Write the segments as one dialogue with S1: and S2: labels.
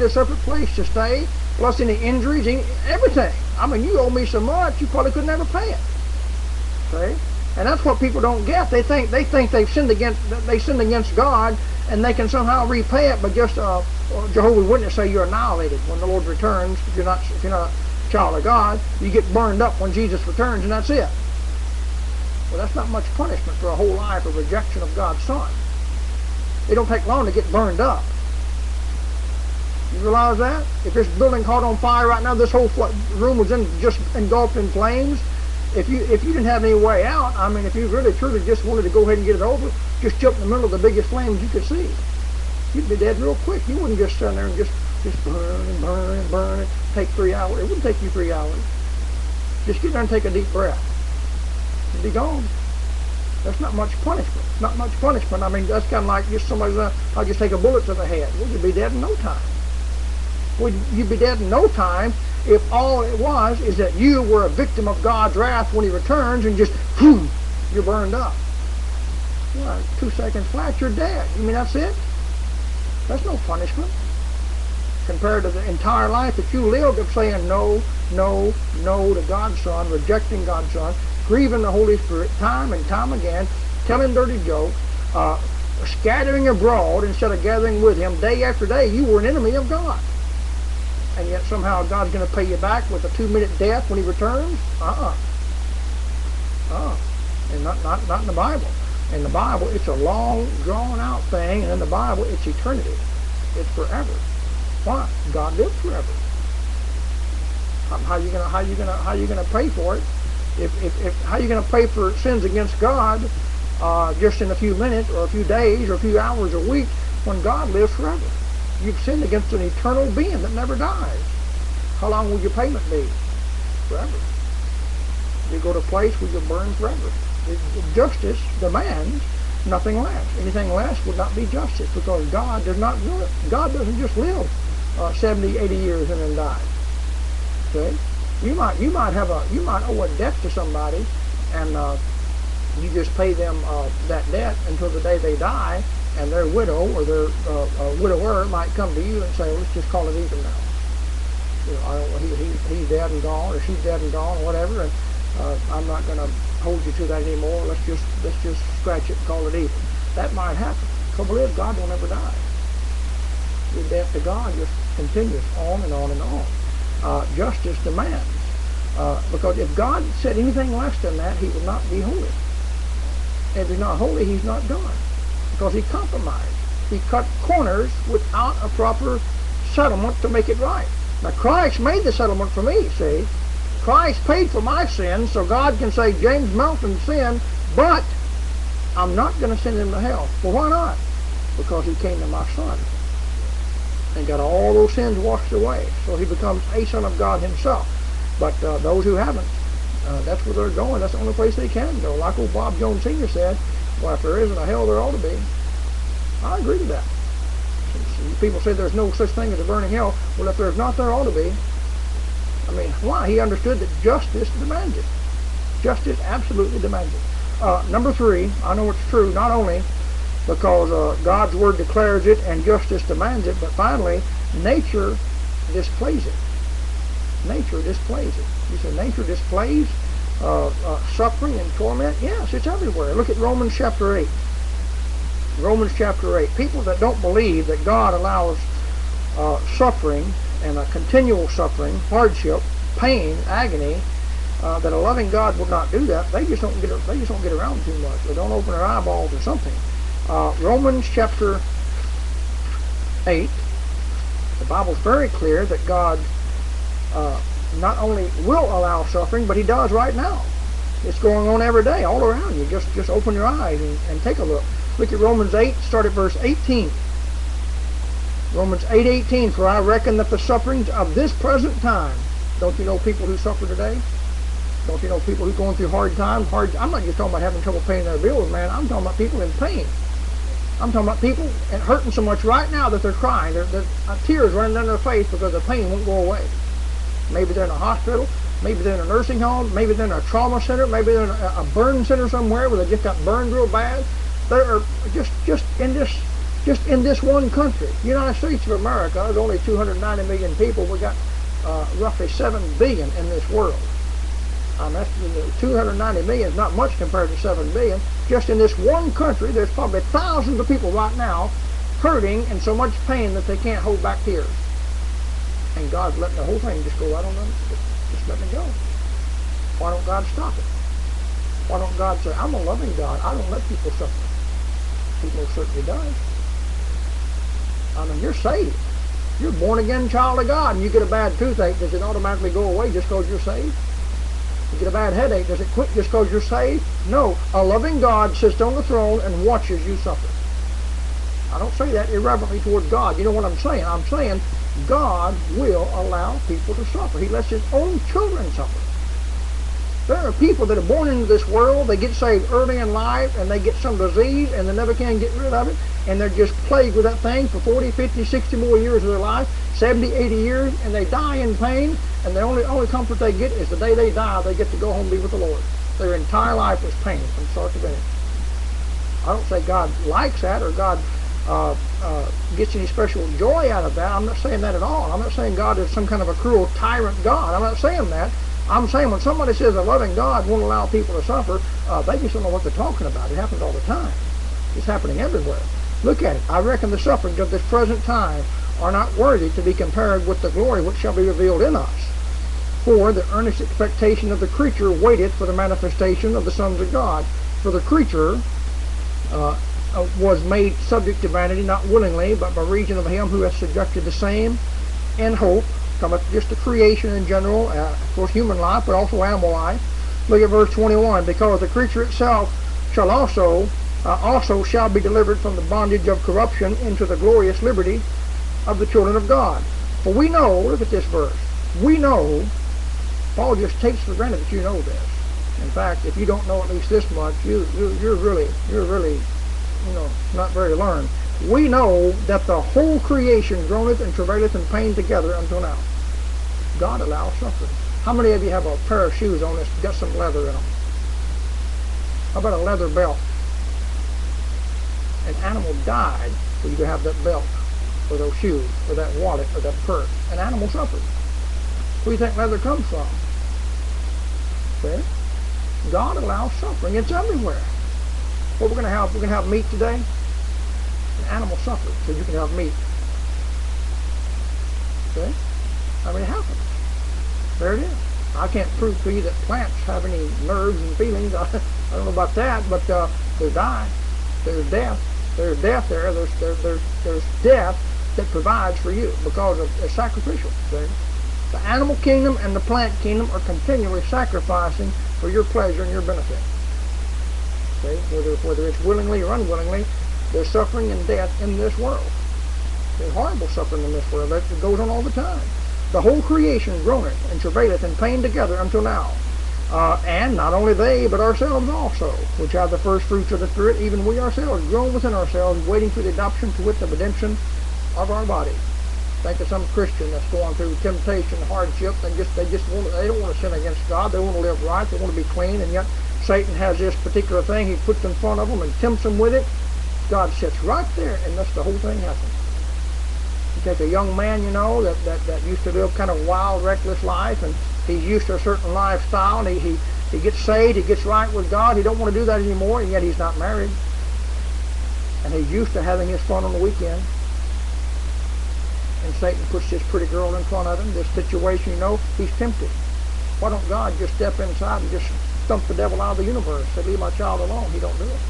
S1: get a separate place to stay, plus any injuries, everything. I mean, you owe me so much, you probably could never pay it. See? And that's what people don't get. They think they've sinned against God, and they can somehow repay it, but just Jehovah's Witness say you're annihilated when the Lord returns. If you're not a child of God, you get burned up when Jesus returns, and that's it. Well, that's not much punishment for a whole life of rejection of God's Son. It don't take long to get burned up. You realize that? If this building caught on fire right now, this whole room was just engulfed in flames. If you didn't have any way out, I mean, if you really truly just wanted to go ahead and get it over, just jump in the middle of the biggest flames you could see. You'd be dead real quick. You wouldn't just stand there and just burn and burn and burn and take 3 hours. It wouldn't take you 3 hours. Just get there and take a deep breath. You'd be gone. That's not much punishment. Not much punishment. I mean, that's kind of like just somebody's I'll just take a bullet to the head. Well, you'd be dead in no time. Well, you'd be dead in no time if all it was is that you were a victim of God's wrath when He returns, and just, whew, you're burned up. Well, 2 seconds flat, you're dead. You mean that's it? That's no punishment compared to the entire life that you lived of saying no, no, no to God's Son, rejecting God's Son, grieving the Holy Spirit time and time again, telling dirty jokes, scattering abroad instead of gathering with Him day after day. You were an enemy of God. And yet somehow God's going to pay you back with a 2-minute death when He returns? And not in the Bible. In the Bible, it's a long, drawn-out thing, and in the Bible, it's eternity. It's forever. Why? God lives forever. How you gonna pay for it? How you gonna pay for sins against God just in a few minutes or a few days or a few hours or weeks when God lives forever? You've sinned against an eternal being that never dies. How long will your payment be? Forever. You go to a place where you're burned forever. Justice demands nothing less. Anything less would not be justice, because God does not do it. God doesn't just live 70, 80 years and then die. Okay? You might owe a debt to somebody, and you just pay them that debt until the day they die, and their widow or their widower might come to you and say, let's just call it even now. You know, he's dead and gone, or she's dead and gone, or whatever, and I'm not going to hold you to that anymore. Let's just scratch it and call it even. That might happen. The trouble is, God will never die. Your debt to God just continues on and on and on. Justice demands, because if God said anything less than that, He would not be holy. If He's not holy, He's not God, because He compromised. He cut corners without a proper settlement to make it right. Now, Christ made the settlement for me, see? Christ paid for my sins, so God can say, James Melton sinned, but I'm not going to send him to hell. Well, why not? Because he came to my Son and got all those sins washed away. So he becomes a son of God himself. But those who haven't, that's where they're going. That's the only place they can go. Like old Bob Jones Sr. said, well, if there isn't a hell, there ought to be. I agree with that. People say there's no such thing as a burning hell. Well, if there's not, there ought to be. I mean, why? He understood that justice demands it. Justice absolutely demands it. Number 3, I know it's true, not only because God's Word declares it and justice demands it, but finally, nature displays it. Nature displays it. You say nature displays suffering and torment? Yes, it's everywhere. Look at Romans chapter 8. Romans chapter 8. People that don't believe that God allows suffering and a continual suffering, hardship, pain, agony, that a loving God would not do that. They just don't get around too much. They don't open their eyeballs or something. Romans chapter 8. The Bible's very clear that God not only will allow suffering, but He does right now. It's going on every day, all around you. Just open your eyes and take a look. Look at Romans 8. Start at verse 18. Romans 8:18, for I reckon that the sufferings of this present time. Don't you know people who suffer today? Don't you know people who are going through hard times? I'm not just talking about having trouble paying their bills, man. I'm talking about people in pain. I'm talking about people hurting so much right now that they're crying. They're tears running down their face because the pain won't go away. Maybe they're in a hospital. Maybe they're in a nursing home. Maybe they're in a trauma center. Maybe they're in a burn center somewhere where they just got burned real bad. They're just in this Just in this one country, United States of America, there's only 290 million people. We got roughly 7 billion in this world. That's 290 million is not much compared to 7 billion. Just in this one country, there's probably thousands of people right now hurting and so much pain that they can't hold back tears. And God's letting the whole thing just go right on them, just letting it go. Why don't God stop it? Why don't God say, I'm a loving God, I don't let people suffer? He most certainly does. I mean, you're saved. You're a born-again child of God, and you get a bad toothache, does it automatically go away just because you're saved? You get a bad headache, does it quit just because you're saved? No. A loving God sits on the throne and watches you suffer. I don't say that irreverently toward God. You know what I'm saying? I'm saying God will allow people to suffer. He lets his own children suffer. There are people that are born into this world, they get saved early in life, and they get some disease, and they never can get rid of it, and they're just plagued with that thing for 40, 50, 60 more years of their life, 70, 80 years, and they die in pain, and the only comfort they get is the day they die, they get to go home and be with the Lord. Their entire life was pain from start to finish. I don't say God likes that, or God gets any special joy out of that. I'm not saying that at all. I'm not saying God is some kind of a cruel tyrant God. I'm not saying that. I'm saying when somebody says a loving God won't allow people to suffer, they just don't know what they're talking about. It happens all the time. It's happening everywhere. Look at it. I reckon the sufferings of this present time are not worthy to be compared with the glory which shall be revealed in us. For the earnest expectation of the creature waiteth for the manifestation of the sons of God. For the creature was made subject to vanity, not willingly, but by reason of him who hath subjected the same in hope. Talking about just the creation in general, of course human life, but also animal life. Look at verse 21. Because the creature itself shall also shall be delivered from the bondage of corruption into the glorious liberty of the children of God. For we know, look at this verse, we know, Paul just takes for granted that you know this. In fact, if you don't know at least this much, you're really, not very learned. We know that the whole creation groaneth and travaileth in pain together until now. God allows suffering. How many of you have a pair of shoes on that's got some leather in them? How about a leather belt? An animal died for you to have that belt, or those shoes, or that wallet, or that purse. An animal suffered. Where do you think leather comes from? Okay? God allows suffering. It's everywhere. What we're going to have? We're going to have meat today. An animal suffered so you can have meat. Okay? I mean, it happens. There it is. I can't prove to you that plants have any nerves and feelings. I don't know about that, but there's die. There's death. There's death there. There's death that provides for you because of it's sacrificial. See? The animal kingdom and the plant kingdom are continually sacrificing for your pleasure and your benefit. See? Whether it's willingly or unwillingly, there's suffering and death in this world. There's horrible suffering in this world. That goes on all the time. The whole creation groaneth and travaileth in pain together until now. And not only they, but ourselves also, which have the first fruits of the Spirit, even we ourselves groan within ourselves, waiting for the adoption to wit the redemption of our body. Think of some Christian that's going through temptation, hardship, they don't want to sin against God. They want to live right. They want to be clean, and yet Satan has this particular thing he puts in front of them and tempts them with it. God sits right there and lets the whole thing happen. You take a young man, that used to live kind of wild, reckless life, and he's used to a certain lifestyle, and he gets saved, he gets right with God. He don't want to do that anymore, and yet he's not married. And he's used to having his fun on the weekend. And Satan puts this pretty girl in front of him, this situation, he's tempted. Why don't God just step inside and just stump the devil out of the universe? Say, leave my child alone. He don't do it.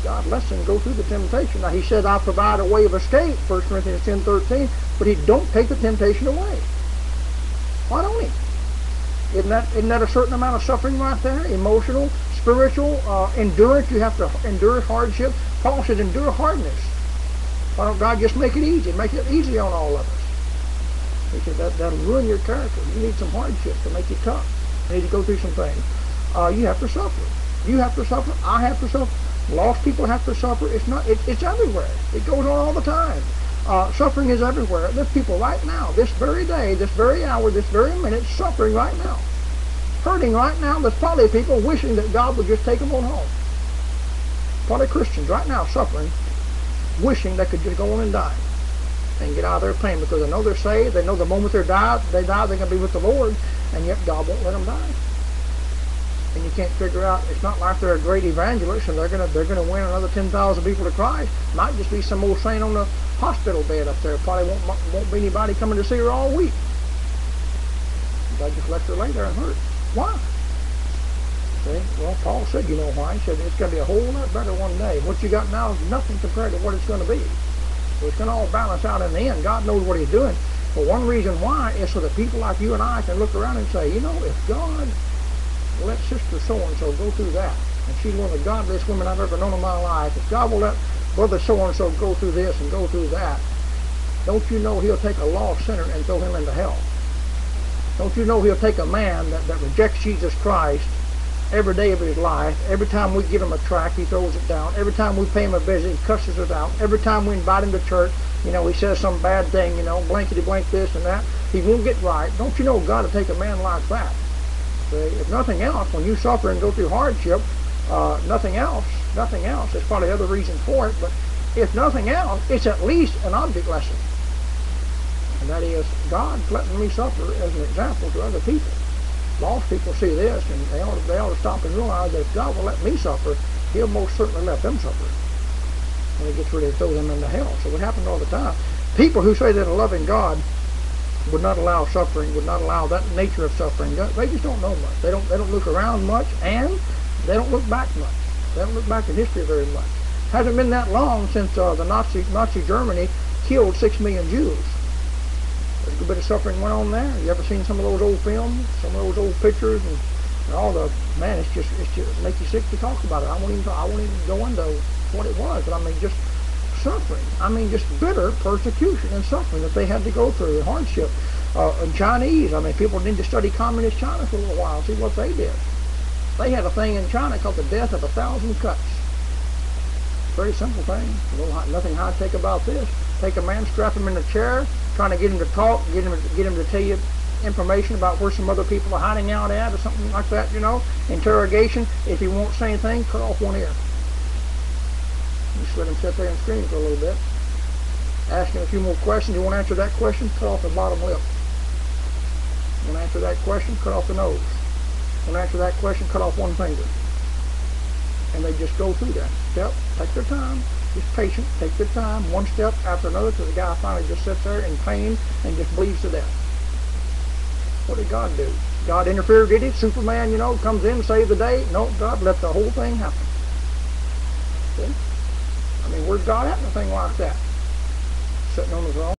S1: God lets him go through the temptation. Now, he said, I provide a way of escape, 1 Corinthians 10:13, but he don't take the temptation away. Why don't he? Isn't that a certain amount of suffering right there? Emotional, spiritual, endurance. You have to endure hardship. Paul said, endure hardness. Why don't God just make it easy? Make it easy on all of us. He said, that'll ruin your character. You need some hardship to make you tough. You need to go through some things. You have to suffer. You have to suffer. I have to suffer. Lost people have to suffer. It's everywhere. It goes on all the time. Suffering is everywhere. There's people right now, this very day, this very hour, this very minute, suffering right now. Hurting right now. There's probably people wishing that God would just take them on home. Probably Christians right now suffering wishing they could just go on and die and get out of their pain, because they know they're saved. They know the moment they die, they're going to be with the Lord, and yet God won't let them die. And you can't figure out, it's not like they're a great evangelist and they're going to win another 10,000 people to Christ. Might just be some old saint on the hospital bed up there. Probably won't be anybody coming to see her all week. They just let her lay there and hurt. Why? See? Well, Paul said, you know why. He said it's going to be a whole lot better one day. What you got now is nothing compared to what it's going to be. So it's going to all balance out in the end. God knows what he's doing. But one reason why is so that people like you and I can look around and say, you know, if God let Sister so-and-so go through that, and she's one of the godliest women I've ever known in my life, if God will let Brother so-and-so go through this and go through that, don't you know he'll take a lost sinner and throw him into hell? Don't you know he'll take a man that rejects Jesus Christ every day of his life? Every time we give him a tract, he throws it down. Every time we pay him a visit, he cusses us out. Every time we invite him to church, you know, he says some bad thing, you know, blankety blank this and that. He won't get right. Don't you know God will take a man like that? See, if nothing else, when you suffer and go through hardship, nothing else, there's probably other reasons for it, but if nothing else, it's at least an object lesson. And that is, God's letting me suffer as an example to other people. Lost people see this, and they ought to stop and realize that if God will let me suffer, he'll most certainly let them suffer when he gets ready to throw them into hell. So it happens all the time. People who say that a loving God would not allow suffering, would not allow that nature of suffering, they just don't know much. They don't look around much, and they don't look back much. They don't look back in history very much. Hasn't been that long since the Nazi Germany killed 6 million Jews. There's a good bit of suffering went on there. You ever seen some of those old films, some of those old pictures, and all the, man, it's just make you sick to talk about it. I won't even go into what it was, but I mean just suffering. I mean just bitter persecution and suffering that they had to go through, hardship. And Chinese, I mean, people need to study communist China for a little while, see what they did. They had a thing in China called the death of 1,000 cuts. Very simple thing. Nothing high-tech about this. Take a man, strap him in a chair, trying to get him to talk, get him to tell you information about where some other people are hiding out at or something like that, you know. Interrogation. If he won't say anything, cut off one ear. Just let him sit there and scream for a little bit. Ask him a few more questions. You won't answer that question, cut off the bottom lip. You won't answer that question, cut off the nose. You won't answer that question, cut off one finger. And they just go through that step, take their time, just patient, take their time, one step after another, till the guy finally just sits there in pain and just bleeds to death. What did God do? God interfered, did he? Superman, you know, comes in, save the day? No, God let the whole thing happen. See? I mean, where's God at in a thing like that? Sitting on the throne.